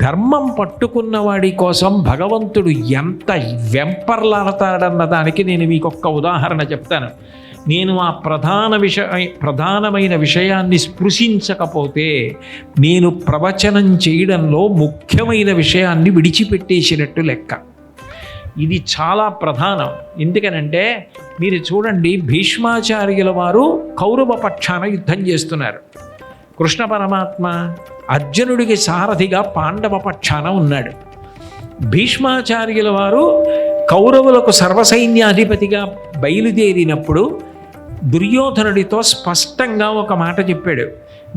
ధర్మం పట్టుకున్న వాడి కోసం భగవంతుడు ఎంత వెంపర్లాడతాడన్న దానికి నేను మీకు ఒక్క ఉదాహరణ చెప్తాను. నేను ఆ ప్రధానమైన విషయాన్ని స్పృశించకపోతే నేను ప్రవచనం చేయడంలో ముఖ్యమైన విషయాన్ని విడిచిపెట్టేసినట్టు లెక్క. ఇది చాలా ప్రధానం. ఎందుకనంటే మీరు చూడండి, భీష్మాచార్యుల వారు కౌరవ పక్షాన యుద్ధం చేస్తున్నారు. కృష్ణ పరమాత్మ అర్జునుడికి సారథిగా పాండవ పక్షాన ఉన్నాడు. భీష్మాచార్యుల వారు కౌరవులకు సర్వసైన్యాధిపతిగా బయలుదేరినప్పుడు దుర్యోధనుడితో స్పష్టంగా ఒక మాట చెప్పాడు.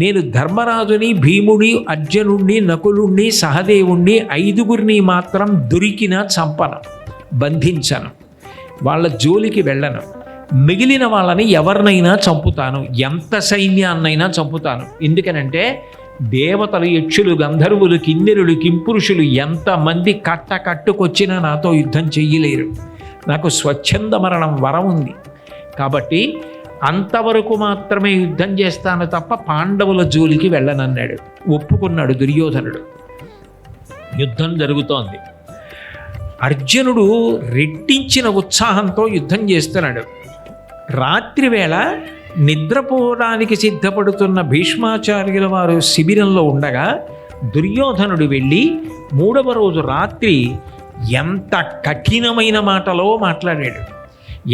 నేను ధర్మరాజుని, భీముడి, అర్జునుడిని, నకులుణ్ణి, సహదేవుణ్ణి 5గురిని మాత్రం దొరికినా చంపను, బంధించను, వాళ్ళ జోలికి వెళ్ళను. మిగిలిన వాళ్ళని ఎవరినైనా చంపుతాను, ఎంత సైన్యాన్నైనా చంపుతాను. ఎందుకనంటే దేవతలు, యక్షులు, గంధర్వులు, కిన్నెరులు, కింపురుషులు ఎంతమంది కట్టుకొచ్చినా నాతో యుద్ధం చెయ్యలేరు. నాకు స్వచ్ఛంద మరణం వరం ఉంది. కాబట్టి అంతవరకు మాత్రమే యుద్ధం చేస్తాను తప్ప పాండవుల జోలికి వెళ్ళనన్నాడు. ఒప్పుకున్నాడు దుర్యోధనుడు. యుద్ధం జరుగుతోంది. అర్జునుడు రెట్టించిన ఉత్సాహంతో యుద్ధం చేస్తున్నాడు. రాత్రివేళ నిద్రపోవడానికి సిద్ధపడుతున్న భీష్మాచార్యుల వారు శిబిరంలో ఉండగా దుర్యోధనుడు వెళ్ళి 3వ రోజు రాత్రి ఎంత కఠినమైన మాటలో మాట్లాడాడు.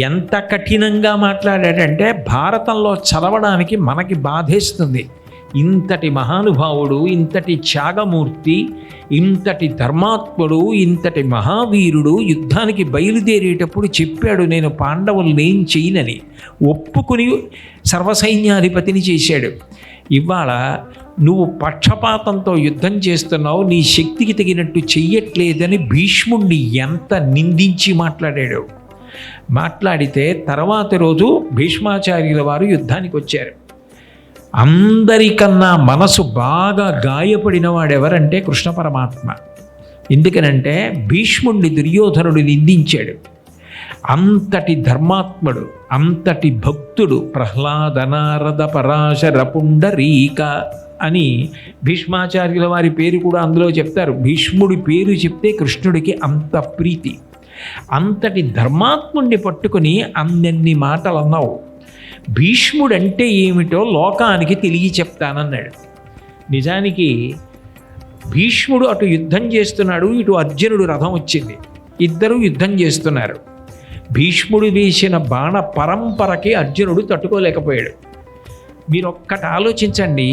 ఎంత కఠినంగా మాట్లాడాడంటే భారతంలో చదవడానికి మనకి బాధేస్తుంది. ఇంతటి మహానుభావుడు, ఇంతటి త్యాగమూర్తి, ఇంతటి ధర్మాత్ముడు, ఇంతటి మహావీరుడు యుద్ధానికి బయలుదేరేటప్పుడు చెప్పాడు, నేను పాండవుల్ని ఏం చేయనని. ఒప్పుకుని సర్వసైన్యాధిపతిని చేశాడు. ఇవాళ నువ్వు పక్షపాతంతో యుద్ధం చేస్తున్నావు, నీ శక్తికి తగినట్టు చెయ్యట్లేదని భీష్ముణ్ణి ఎంత నిందించి మాట్లాడాడు. మాట్లాడితే తర్వాతి రోజు భీష్మాచార్యుల వారు యుద్ధానికి వచ్చారు. అందరికన్నా మనసు బాగా గాయపడిన వాడెవరంటే కృష్ణ పరమాత్మ. ఎందుకనంటే భీష్ముణ్ణి దుర్యోధనుడు నిందించాడు. అంతటి ధర్మాత్ముడు, అంతటి భక్తుడు, ప్రహ్లాద, నారద, పరాశర, పుండరీక అని భీష్మాచార్యుల వారి పేరు కూడా అందులో చెప్తారు. భీష్ముడి పేరు చెప్తే కృష్ణుడికి అంత ప్రీతి. అంతటి ధర్మాత్ముడిని పట్టుకుని అన్నన్ని మాటలు అన్నావు. భీష్ముడంటే ఏమిటో లోకానికి తెలియ చెప్తానన్నాడు. నిజానికి భీష్ముడు అటు యుద్ధం చేస్తున్నాడు, ఇటు అర్జునుడు రథం వచ్చింది. ఇద్దరు యుద్ధం చేస్తున్నారు. భీష్ముడు వేసిన బాణ పరంపరకి అర్జునుడు తట్టుకోలేకపోయాడు. మీరు ఒక్కటి ఆలోచించండి,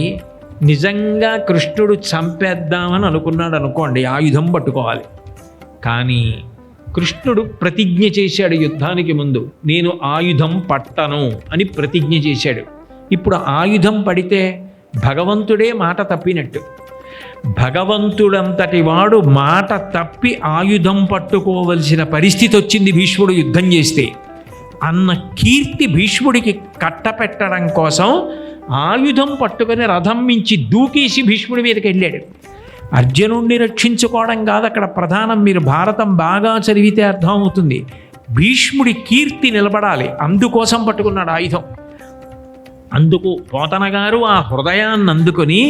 నిజంగా కృష్ణుడు చంపేద్దామని అనుకున్నాడు అనుకోండి, ఆయుధం పట్టుకోవాలి. కానీ కృష్ణుడు ప్రతిజ్ఞ చేశాడు యుద్ధానికి ముందు, నేను ఆయుధం పట్టను అని ప్రతిజ్ఞ చేశాడు. ఇప్పుడు ఆయుధం పడితే భగవంతుడే మాట తప్పినట్టు. భగవంతుడంతటి వాడు మాట తప్పి ఆయుధం పట్టుకోవలసిన పరిస్థితి వచ్చింది భీష్ముడు యుద్ధం చేస్తే అన్న కీర్తి భీష్ముడికి కట్టపెట్టడం కోసం ఆయుధం పట్టుకొని రథం మించి దూకేసి భీష్ముడి మీదకి వెళ్ళాడు. అర్జునుడిని రక్షించుకోవడం కాదు అక్కడ ప్రధానం. మీరు భారతం బాగా చదివితే అర్థమవుతుంది. భీష్ముడి కీర్తి నిలబడాలి, అందుకోసం పట్టుకున్నాడు ఆయుధం. అందుకు పోతన గారు ఆ హృదయాన్ని అందుకొని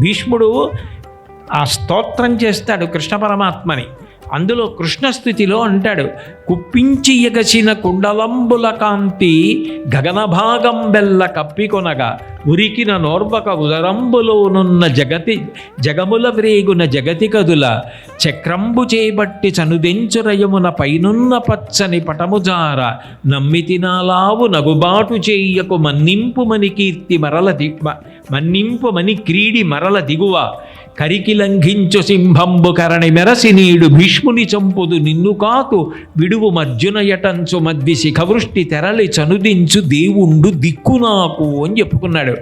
భీష్ముడు ఆ స్తోత్రం చేస్తాడు కృష్ణ పరమాత్మని. అందులో కృష్ణస్థుతిలో అంటాడు, కుప్పించి ఎగసిన కుండలంబుల కాంతి గగనభాగం బెల్ల కప్పికొనగా ఉరికిన నోర్వక ఉదరంబులోనున్న జగముల వ్రేగున జగతి కదుల చక్రంబు చేబట్టి చనుదెంచురయమున పైనున్న పచ్చని పటముజార నమ్మితినాలావు నగుబాటు చేయకు మన్నింపుమని కీర్తి మన్నింపుమని క్రీడి మరల దిగువ కరికి లంఘించు సింహంబు కరణి మెరసి నీడు భీష్ముని చంపుదు నిన్ను కాకు విడువు మర్జున యటంచు మద్ది శిఖవృష్టి తెరలి చనుదించు దేవుండు దిక్కు నాకు అని చెప్పుకున్నాడు.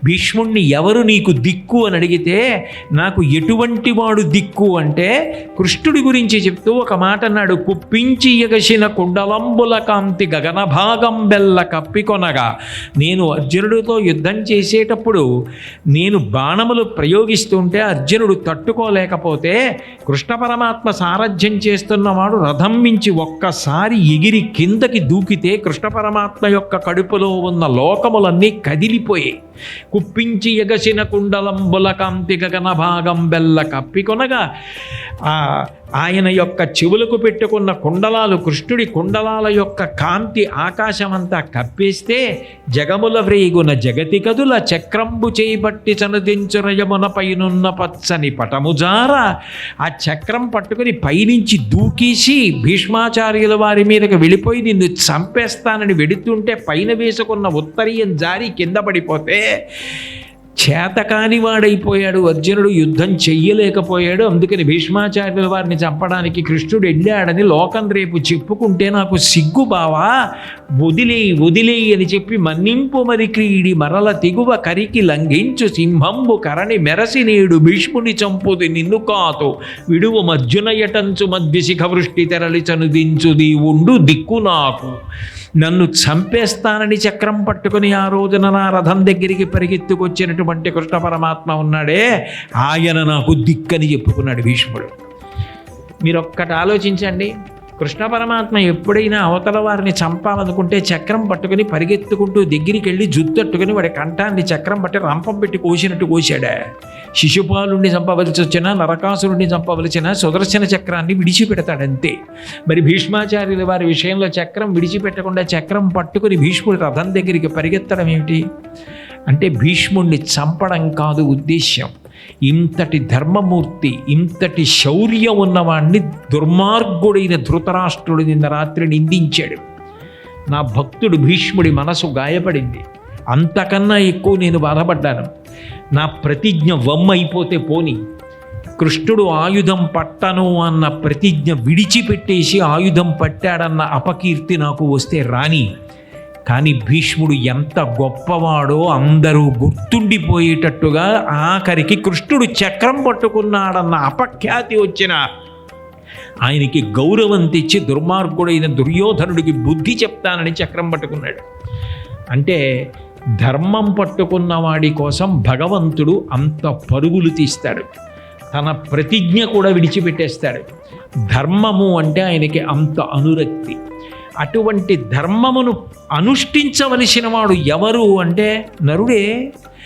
భీష్ముణ్ణి ఎవరు నీకు దిక్కు అని అడిగితే నాకు ఎటువంటి వాడు దిక్కు అంటే కృష్ణుడి గురించి చెప్తూ ఒక మాట అన్నాడు, కుప్పించి ఎగసిన కుండలంబుల కాంతి గగనభాగం బెల్ల కప్పికొనగా. నేను అర్జునుడితో యుద్ధం చేసేటప్పుడు నేను బాణములు ప్రయోగిస్తుంటే అర్జునుడు తట్టుకోలేకపోతే కృష్ణ పరమాత్మ సారథ్యం చేస్తున్నవాడు రథం మించి ఒక్కసారి ఎగిరి కిందకి దూకితే కృష్ణ పరమాత్మ యొక్క కడుపులో ఉన్న లోకములన్నీ కదిలిపోయాయి. కుప్పించి ఎగసిన కుండలంబుల కాంతి గగన భాగం బెల్ల కప్పికొనగా ఆయన యొక్క చెవులకు పెట్టుకున్న కుండలాలు కృష్ణుడి కుండలాల యొక్క కాంతి ఆకాశమంతా కప్పేస్తే జగముల వ్రేగున జగతి కదుల చక్రంబు చేయబట్టి చనుదించురయమున పైనున్న పచ్చని పటముజార ఆ చక్రం పట్టుకుని పైనుంచి దూకేసి భీష్మాచార్యుల వారి మీదకి వెళ్ళిపోయి నిన్ను చంపేస్తానని వెడుతుంటే పైన వేసుకున్న ఉత్తరీయం జారి కింద పడిపోతే చేతకాని వాడైపోయాడు అర్జునుడు, యుద్ధం చెయ్యలేకపోయాడు. అందుకని భీష్మాచార్యుల వారిని చంపడానికి కృష్ణుడు వెళ్ళాడని లోకం రేపు చెప్పుకుంటే నాకు సిగ్గు బావా, వదిలేయి అని చెప్పి మన్నింపు మరి క్రీడి మరల తెగువ కరికి లంఘించు సింహంబు కరణి మెరసి నేడు భీష్ముని చంపుది నిన్ను కాతో విడువు మధ్యునయటంచు మధ్య శిఖ వృష్టి తెరలి చనుదించుది ఉండు దిక్కు నాకు. నన్ను చంపేస్తానని చక్రం పట్టుకుని ఆ రోజున నా రథం దగ్గరికి పరిగెత్తుకొచ్చినటువంటి కృష్ణ పరమాత్మ ఉన్నాడే, ఆయన నాకు దిక్కని చెప్పుకున్నాడు భీష్ముడు. మీరు ఒక్కటి ఆలోచించండి, కృష్ణ పరమాత్మ ఎప్పుడైనా అవతల వారిని చంపాలనుకుంటే చక్రం పట్టుకుని పరిగెత్తుకుంటూ దగ్గరికి వెళ్ళి జుత్తట్టుకుని వాడి కంఠాన్ని చక్రం పట్టి రంపం పెట్టి కోసినట్టు కోశాడా? శిశుపాలుడిని చంపవలసి వచ్చినా, నరకాసురుడిని చంపవలసిన సుదర్శన చక్రాన్ని విడిచిపెడతాడంతే. మరి భీష్మాచార్యుల వారి విషయంలో చక్రం విడిచిపెట్టకుండా చక్రం పట్టుకుని భీష్ముడి రథం దగ్గరికి పరిగెత్తడం ఏమిటి అంటే భీష్ముడిని చంపడం కాదు ఉద్దేశ్యం. ఇంతటి ధర్మమూర్తి, ఇంతటి శౌర్యం ఉన్నవాడిని దుర్మార్గుడైన ధృతరాష్ట్రుడు నిన్న రాత్రి నిందించాడు. నా భక్తుడు భీష్ముడి మనసు గాయపడింది. అంతకన్నా ఎక్కువ నేను బాధపడ్డాను. నా ప్రతిజ్ఞ వమ్మైపోతే పోని, కృష్ణుడు ఆయుధం పట్టను అన్న ప్రతిజ్ఞ విడిచిపెట్టేసి ఆయుధం పట్టాడన్న అపకీర్తి నాకు వస్తే రాని. కానీ భీష్ముడు ఎంత గొప్పవాడో అందరూ గుర్తుండిపోయేటట్టుగా ఆఖరికి కృష్ణుడు చక్రం పట్టుకున్నాడన్న అపఖ్యాతి వచ్చిన ఆయనకి గౌరవం తెచ్చి దుర్మార్గుడైన దుర్యోధనుడికి బుద్ధి చెప్తానని చక్రం పట్టుకున్నాడు. అంటే ధర్మం పట్టుకున్న వాడి కోసం భగవంతుడు అంత పరుగులు తీస్తాడు, తన ప్రతిజ్ఞ కూడా విడిచిపెట్టేస్తాడు. ధర్మము అంటే ఆయనకి అంత అనురక్తి. అటువంటి ధర్మమును అనుష్ఠించవలసిన వాడు ఎవరు అంటే నరుడే.